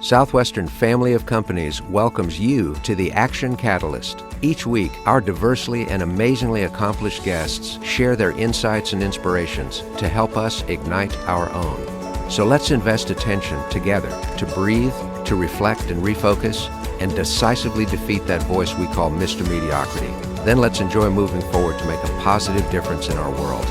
Southwestern Family of Companies welcomes you to the Action Catalyst. Each week, our diversely and amazingly accomplished guests share their insights and inspirations to help us ignite our own. So let's invest attention together to breathe, to reflect and refocus, and decisively defeat that voice we call Mr. Mediocrity. Then let's enjoy moving forward to make a positive difference in our world.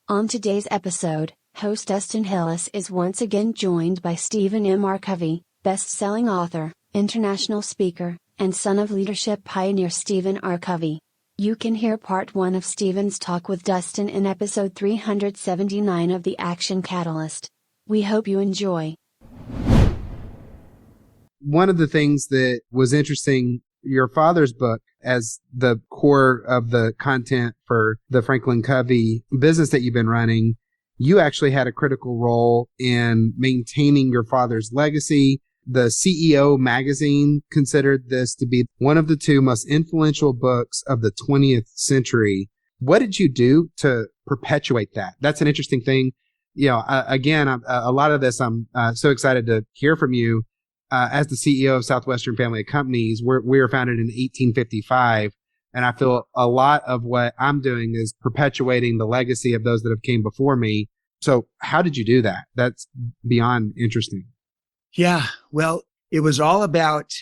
On today's episode, host Dustin Hillis is once again joined by Stephen M. R. Covey, best-selling author, international speaker, and son of leadership pioneer Stephen R. Covey. You can hear part 1 of Stephen's talk with Dustin in episode 379 of The Action Catalyst. We hope you enjoy. One of the things that was interesting, your father's book as the core of the content for the Franklin Covey business that you've been running, you actually had a critical role in maintaining your father's legacy. The CEO magazine considered this to be one of the 2 most influential books of the 20th century. What did you do to perpetuate that? That's an interesting thing. You know, a lot of this, I'm so excited to hear from you. As the CEO of Southwestern Family of Companies, we were founded in 1855. And I feel a lot of what I'm doing is perpetuating the legacy of those that have came before me. So how did you do that? That's beyond interesting. Yeah, well, it was all about,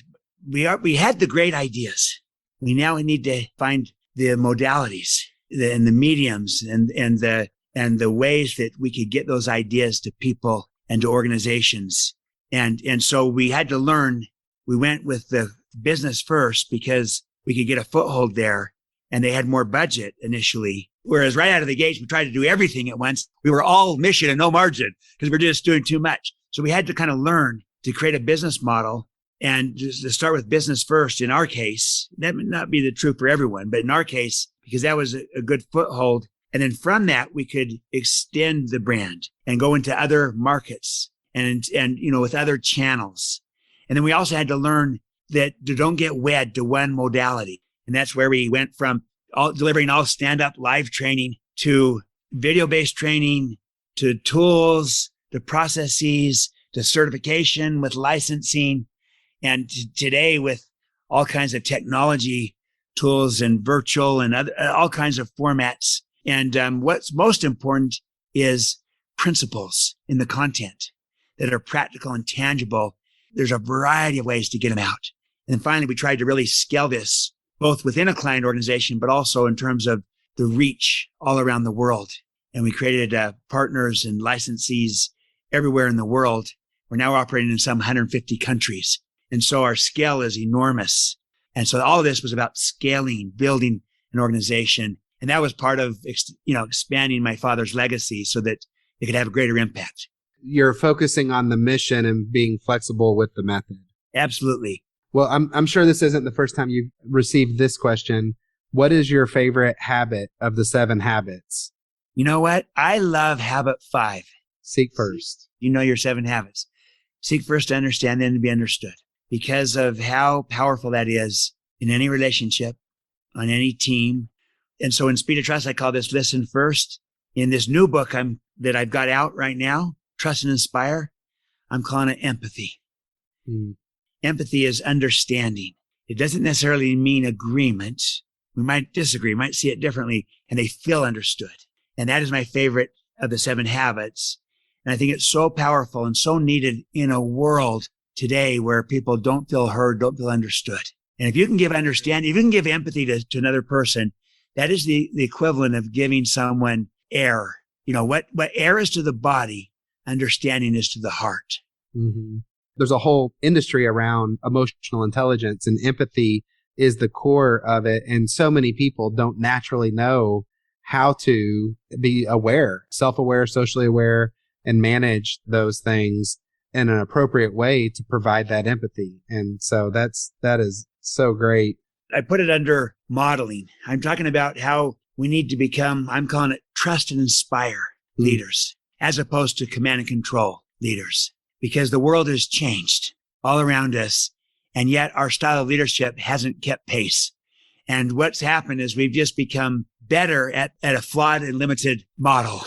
we had the great ideas. We now need to find the modalities and the mediums and the ways that we could get those ideas to people and to organizations. And so we had to learn. We went with the business first because we could get a foothold there, and they had more budget initially. Whereas right out of the gates, we tried to do everything at once. We were all mission and no margin because we're just doing too much. So we had to kind of learn to create a business model and just to start with business first. In our case, that may not be the truth for everyone, but in our case, because that was a good foothold. And then from that, we could extend the brand and go into other markets and with other channels. And then we also had to learn that don't get wed to one modality. And that's where we went from delivering all stand-up live training to video-based training, to tools, to processes, to certification with licensing. And today with all kinds of technology tools and virtual and all kinds of formats. And what's most important is principles in the content that are practical and tangible. There's a variety of ways to get them out. And then finally, we tried to really scale this both within a client organization, but also in terms of the reach all around the world. And we created partners and licensees everywhere in the world. We're now operating in some 150 countries. And so our scale is enormous. And so all of this was about scaling, building an organization. And that was part of, expanding my father's legacy so that it could have a greater impact. You're focusing on the mission and being flexible with the method. Absolutely. Well, I'm sure this isn't the first time you've received this question. What is your favorite habit of the 7 habits? You know what? I love habit 5. Seek first. You know your 7 habits. Seek first to understand, then to be understood. Because of how powerful that is in any relationship, on any team. And so in Speed of Trust, I call this listen first. In this new book that I've got out right now, Trust and Inspire, I'm calling it empathy. Empathy is understanding. It doesn't necessarily mean agreement. We might disagree, might see it differently, and they feel understood. And that is my favorite of the 7 habits. And I think it's so powerful and so needed in a world today where people don't feel heard, don't feel understood. And if you can give understanding, if you can give empathy to another person, that is the equivalent of giving someone air. What air is to the body, understanding is to the heart. Mm-hmm. There's a whole industry around emotional intelligence, and empathy is the core of it. And so many people don't naturally know how to be aware, self-aware, socially aware, and manage those things in an appropriate way to provide that empathy. And so that is so great. I put it under modeling. I'm talking about how we need to become, I'm calling it trust and inspire leaders, as opposed to command and control leaders, because the world has changed all around us. And yet our style of leadership hasn't kept pace. And what's happened is we've just become better at a flawed and limited model,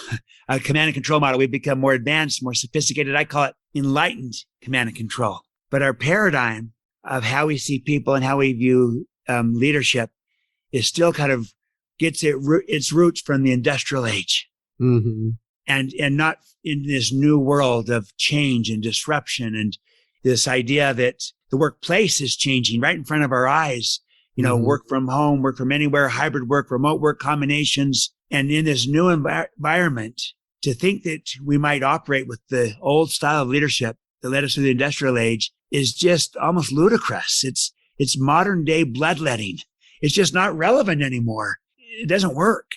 a command and control model. We've become more advanced, more sophisticated. I call it enlightened command and control. But our paradigm of how we see people and how we view leadership is still kind of gets its roots from the industrial age. Mm-hmm. And not in this new world of change and disruption and this idea that the workplace is changing right in front of our eyes. Work from home, work from anywhere, hybrid work, remote work combinations. And in this new environment, to think that we might operate with the old style of leadership that led us to the industrial age is just almost ludicrous. It's modern day bloodletting. It's just not relevant anymore. It doesn't work.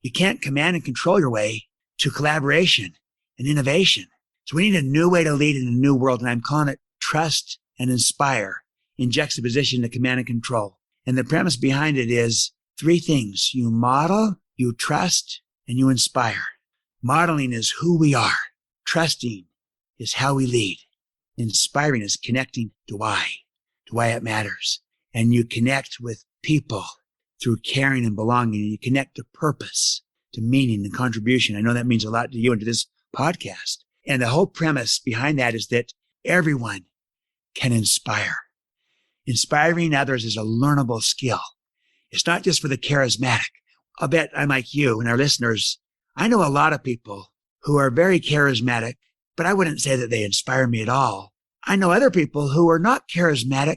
You can't command and control your way to collaboration and innovation. So we need a new way to lead in a new world. And I'm calling it trust and inspire in juxtaposition to command and control. And the premise behind it is 3 things. You model, you trust, and you inspire. Modeling is who we are. Trusting is how we lead. Inspiring is connecting to why it matters. And you connect with people through caring and belonging. And you connect to purpose, to meaning and contribution. I know that means a lot to you and to this podcast. And the whole premise behind that is that everyone can inspire. Inspiring others is a learnable skill. It's not just for the charismatic. I'll bet I'm like you and our listeners. I know a lot of people who are very charismatic, but I wouldn't say that they inspire me at all. I know other people who are not charismatic,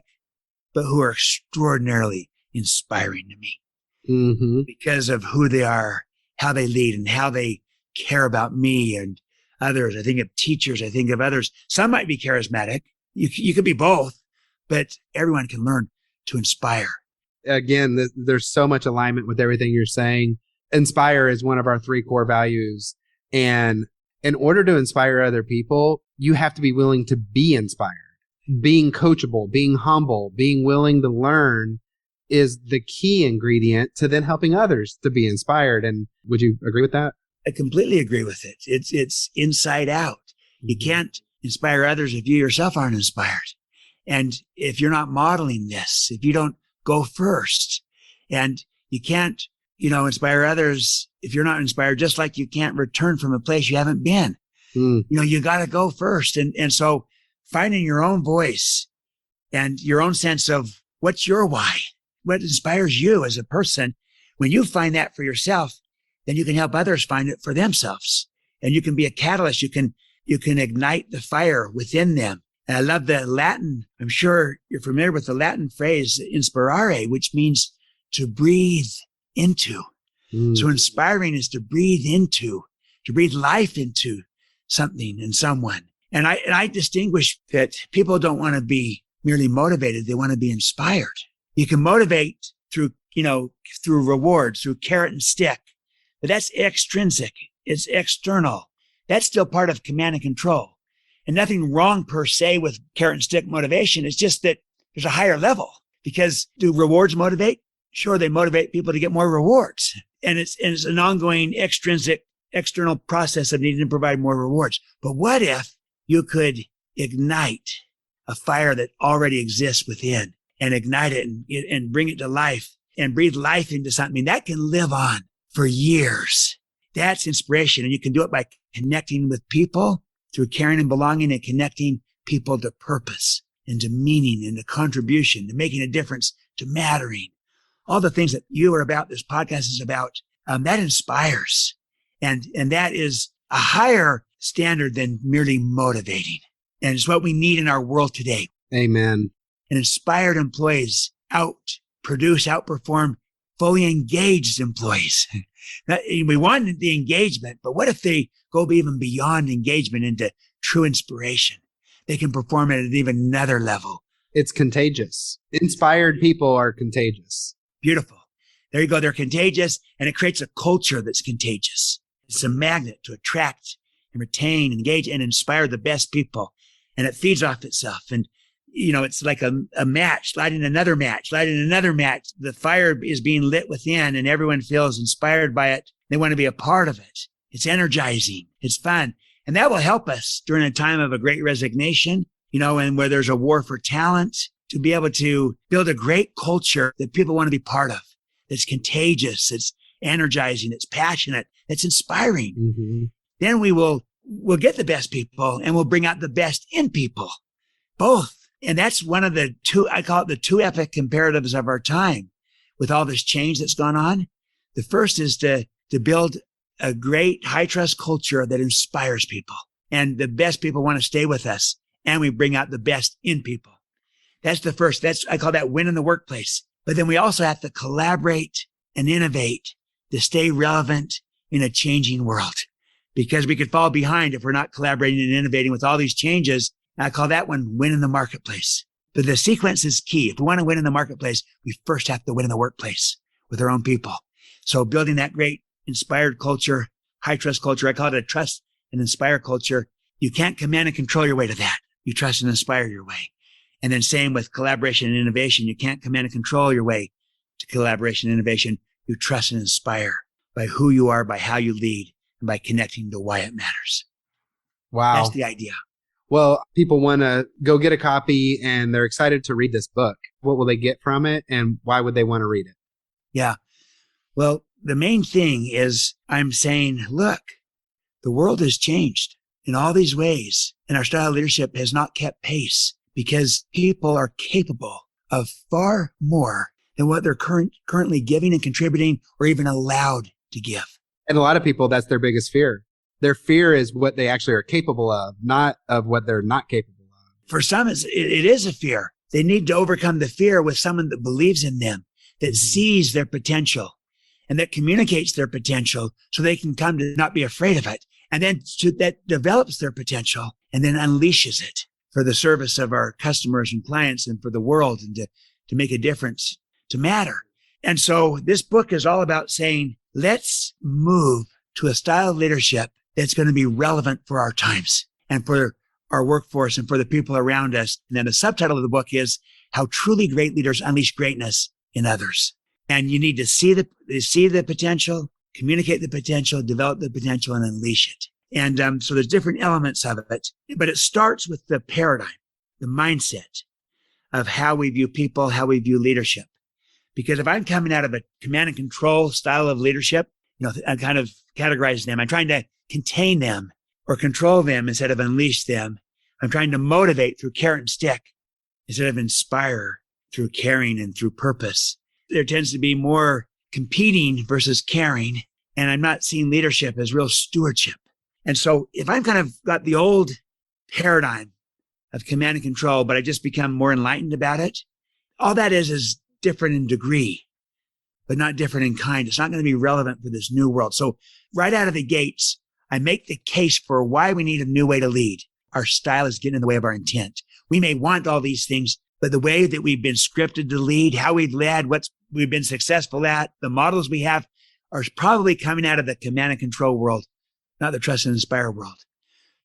but who are extraordinarily inspiring to me because of who they are, how they lead, and how they care about me and others. I think of teachers. I think of others. Some might be charismatic. You could be both, but everyone can learn to inspire. Again, there's so much alignment with everything you're saying. Inspire is one of our 3 core values. And in order to inspire other people, you have to be willing to be inspired. Being coachable, being humble, being willing to learn is the key ingredient to then helping others to be inspired. And would you agree with that? I completely agree with it. It's inside out. You can't inspire others if you yourself aren't inspired. And if you're not modeling this, if you don't go first, and you can't, inspire others if you're not inspired, just like you can't return from a place you haven't been. You got to go first. And so finding your own voice and your own sense of what's your why, what inspires you as a person. When you find that for yourself, then you can help others find it for themselves. And you can be a catalyst. You can ignite the fire within them. And I love the Latin. I'm sure you're familiar with the Latin phrase inspirare, which means to breathe into. So inspiring is to breathe life into something and someone. And I distinguish that people don't want to be merely motivated. They want to be inspired. You can motivate through rewards, through carrot and stick, but that's extrinsic. It's external. That's still part of command and control. And nothing wrong per se with carrot and stick motivation. It's just that there's a higher level, because do rewards motivate? Sure, they motivate people to get more rewards. And it's an ongoing extrinsic, external process of needing to provide more rewards. But what if you could ignite a fire that already exists within and ignite it and bring it to life and breathe life into something that can live on for years? That's inspiration. And you can do it by connecting with people through caring and belonging, and connecting people to purpose and to meaning and to contribution, to making a difference, to mattering. All the things that you are about, this podcast is about, that inspires. And that is a higher standard than merely motivating. And it's what we need in our world today. Amen. And inspired employees outperform fully engaged employees. We want the engagement, but what if they go even beyond engagement into true inspiration? They can perform at an even another level. It's contagious. Inspired people are contagious. Beautiful. There you go. They're contagious, and it creates a culture that's contagious. It's a magnet to attract and retain, engage, and inspire the best people. And it feeds off itself. And, it's like a match, lighting another match. The fire is being lit within, and everyone feels inspired by it. They want to be a part of it. It's energizing. It's fun. And that will help us during a time of a great resignation, and where there's a war for talent, to be able to build a great culture that people want to be part of. That's contagious. energizing, it's passionate, it's inspiring. Mm-hmm. Then we'll get the best people and we'll bring out the best in people, both. And that's one of the two, I call it the two epic imperatives of our time with all this change that's gone on. The first is to build a great high trust culture that inspires people, and the best people want to stay with us, and we bring out the best in people. That's the first. I call that win in the workplace. But then we also have to collaborate and innovate to stay relevant in a changing world, because we could fall behind if we're not collaborating and innovating with all these changes. And I call that one win in the marketplace. But the sequence is key. If we want to win in the marketplace, we first have to win in the workplace with our own people. So building that great inspired culture, high trust culture, I call it a trust and inspire culture. You can't command and control your way to that. You trust and inspire your way. And then same with collaboration and innovation. You can't command and control your way to collaboration and innovation. You trust and inspire by who you are, by how you lead, and by connecting to why it matters. Wow. That's the idea. Well, people want to go get a copy and they're excited to read this book. What will they get from it, and why would they want to read it? Yeah. Well, the main thing is I'm saying, look, the world has changed in all these ways, and our style of leadership has not kept pace because people are capable of far more than what they're currently giving and contributing or even allowed to give. And a lot of people, that's their biggest fear. Their fear is what they actually are capable of, not of what they're not capable of. For some, it is a fear. They need to overcome the fear with someone that believes in them, that sees their potential, and that communicates their potential so they can come to not be afraid of it. And then that develops their potential and then unleashes it for the service of our customers and clients and for the world, and to make a difference, to matter. And so this book is all about saying, let's move to a style of leadership that's going to be relevant for our times and for our workforce and for the people around us. And then the subtitle of the book is How Truly Great Leaders Unleash Greatness in Others. And you need to see the potential, communicate the potential, develop the potential, and unleash it. And so there's different elements of it, but it starts with the paradigm, the mindset of how we view people, how we view leadership. Because if I'm coming out of a command and control style of leadership, I'm kind of categorizing them. I'm trying to contain them or control them instead of unleash them. I'm trying to motivate through carrot and stick instead of inspire through caring and through purpose. There tends to be more competing versus caring, and I'm not seeing leadership as real stewardship. And so if I'm kind of got the old paradigm of command and control, but I just become more enlightened about it, all that is different in degree, but not different in kind. It's not going to be relevant for this new world. So right out of the gates, I make the case for why we need a new way to lead. Our style is getting in the way of our intent. We may want all these things, but the way that we've been scripted to lead, how we've led, what we've been successful at, the models we have are probably coming out of the command and control world, not the trust and inspire world.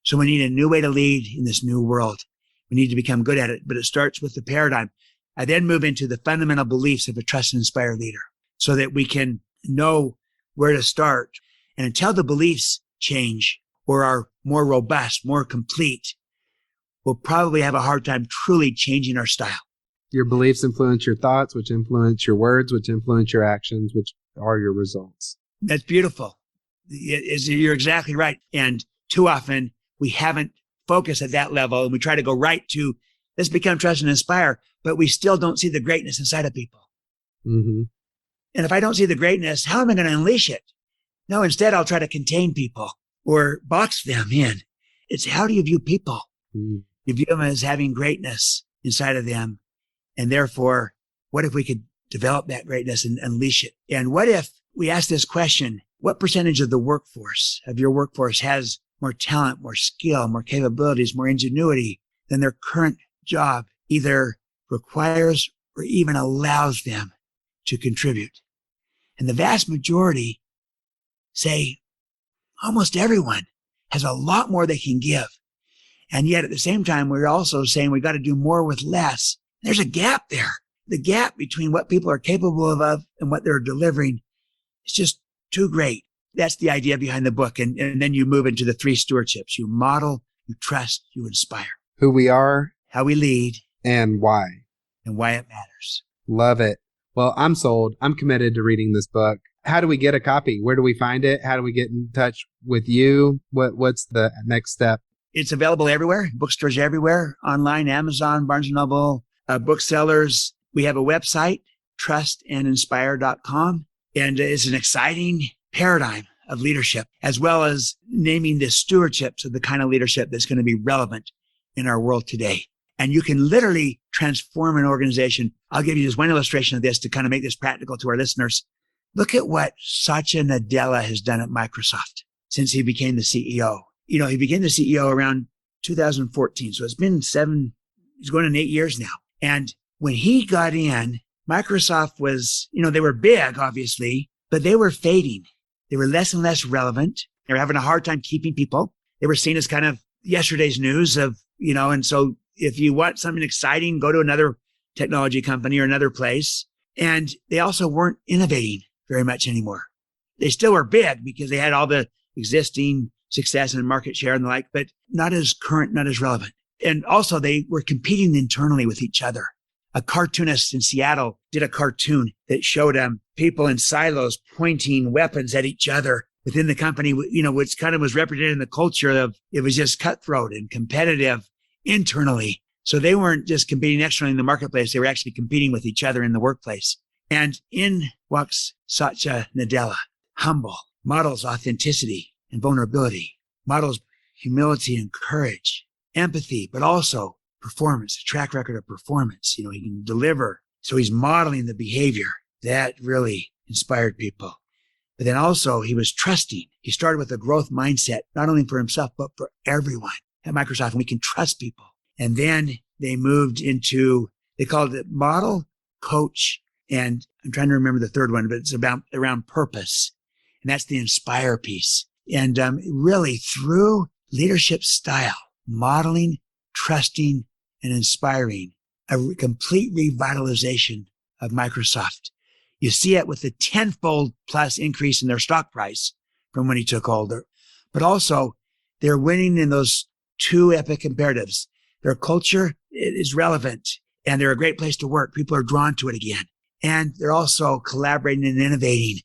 So we need a new way to lead in this new world. We need to become good at it, but it starts with the paradigm. I then move into the fundamental beliefs of a trust and inspire leader so that we can know where to start. And until the beliefs change or are more robust, more complete, we'll probably have a hard time truly changing our style. Your beliefs influence your thoughts, which influence your words, which influence your actions, which are your results. That's beautiful. You're exactly right. And too often we haven't focused at that level, and we try to go right to let's become trust and inspire, but we still don't see the greatness inside of people. Mm-hmm. And if I don't see the greatness, how am I going to unleash it? No, instead I'll try to contain people or box them in. It's how do you view people? Mm-hmm. You view them as having greatness inside of them. And therefore, what if we could develop that greatness and unleash it? And what if we ask this question, what percentage of your workforce has more talent, more skill, more capabilities, more ingenuity than their current job either requires or even allows them to contribute? And the vast majority say almost everyone has a lot more they can give. And yet at the same time, we're also saying we got to do more with less. There's a gap there. The gap between what people are capable of and what they're delivering is just too great. That's the idea behind the book. And then you move into the three stewardships. You model, you trust, you inspire. Who we are, how we lead, and why. And why it matters. Love it. Well, I'm sold. I'm committed to reading this book. How do we get a copy? Where do we find it? How do we get in touch with you? What's the next step? It's available everywhere, bookstores everywhere, online, Amazon, Barnes & Noble, booksellers. We have a website, trustandinspire.com. And it's an exciting paradigm of leadership, as well as naming the stewardships of the kind of leadership that's going to be relevant in our world today. And you can literally transform an organization. I'll give you just one illustration of this to kind of make this practical to our listeners. Look at what Satya Nadella has done at Microsoft since he became the CEO. You know, he became the CEO around 2014. So it's been he's going on 8 years now. And when he got in, Microsoft was, they were big, obviously, but they were fading. They were less and less relevant. They were having a hard time keeping people. They were seen as kind of yesterday's news and so if you want something exciting, go to another technology company or another place. And they also weren't innovating very much anymore. They still were big because they had all the existing success and market share and the like, but not as current, not as relevant. And also they were competing internally with each other. A cartoonist in Seattle did a cartoon that showed people in silos pointing weapons at each other within the company, which kind of was represented in the culture of it was just cutthroat and competitive internally. So they weren't just competing externally in the marketplace. They were actually competing with each other in the workplace. And in walks Satya Nadella, humble, models authenticity and vulnerability, models humility and courage, empathy, but also performance, a track record of performance. He can deliver. So he's modeling the behavior that really inspired people. But then also he was trusting. He started with a growth mindset, not only for himself, but for everyone at Microsoft. And we can trust people. And then they moved into, they called it model, coach, and I'm trying to remember the third one, but it's around purpose. And that's the inspire piece. And really through leadership style, modeling, trusting, and inspiring, a complete revitalization of Microsoft. You see it with the 10-fold plus increase in their stock price from when he took over. But also, they're winning in those two epic imperatives. Their culture is relevant, and they're a great place to work. People are drawn to it again. And they're also collaborating and innovating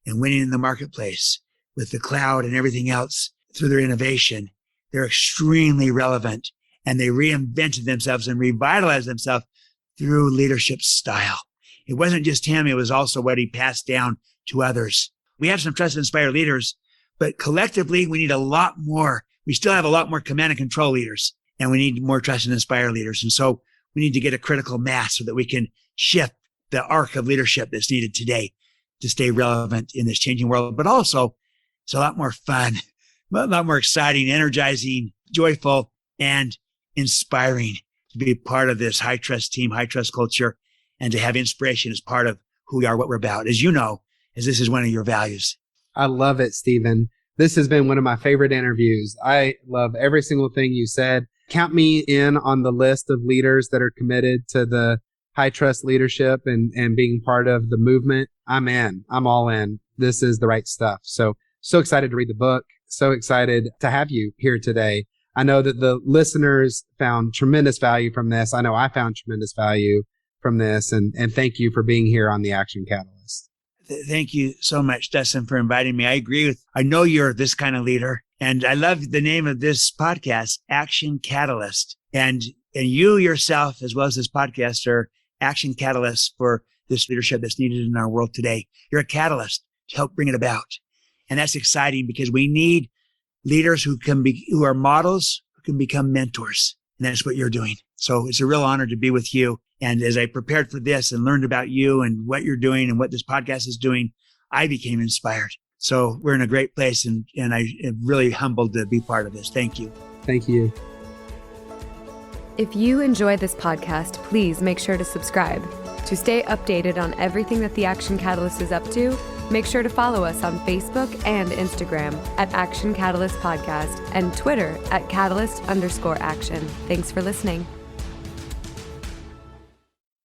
and winning in the marketplace with the cloud and everything else through their innovation. They're extremely relevant, and they reinvented themselves and revitalized themselves through leadership style. It wasn't just him. It was also what he passed down to others. We have some trust and inspire leaders, but collectively we need a lot more. We still have a lot more command and control leaders, and we need more trust and inspire leaders. And so we need to get a critical mass so that we can shift the arc of leadership that's needed today to stay relevant in this changing world. But also it's a lot more fun, a lot more exciting, energizing, joyful, and inspiring to be part of this high trust team, high trust culture, and to have inspiration as part of who we are, what we're about, as you know, as this is one of your values. I love it, Stephen. This has been one of my favorite interviews. I love every single thing you said. Count me in on the list of leaders that are committed to the high trust leadership and being part of the movement. I'm in. I'm all in. This is the right stuff. So excited to read the book. So excited to have you here today. I know that the listeners found tremendous value from this. I know I found tremendous value from this. And thank you for being here on the Action Catalyst. Thank you so much, Dustin, for inviting me. I know you're this kind of leader. And I love the name of this podcast, Action Catalyst. And you yourself, as well as this podcast, are action catalysts for this leadership that's needed in our world today. You're a catalyst to help bring it about. And that's exciting because we need leaders who are models, who can become mentors. And that's what you're doing. So it's a real honor to be with you. And as I prepared for this and learned about you and what you're doing and what this podcast is doing, I became inspired. So we're in a great place, and I am really humbled to be part of this. Thank you. Thank you. If you enjoy this podcast, please make sure to subscribe. To stay updated on everything that the Action Catalyst is up to, make sure to follow us on Facebook and Instagram at Action Catalyst Podcast and Twitter at Catalyst_Action. Thanks for listening.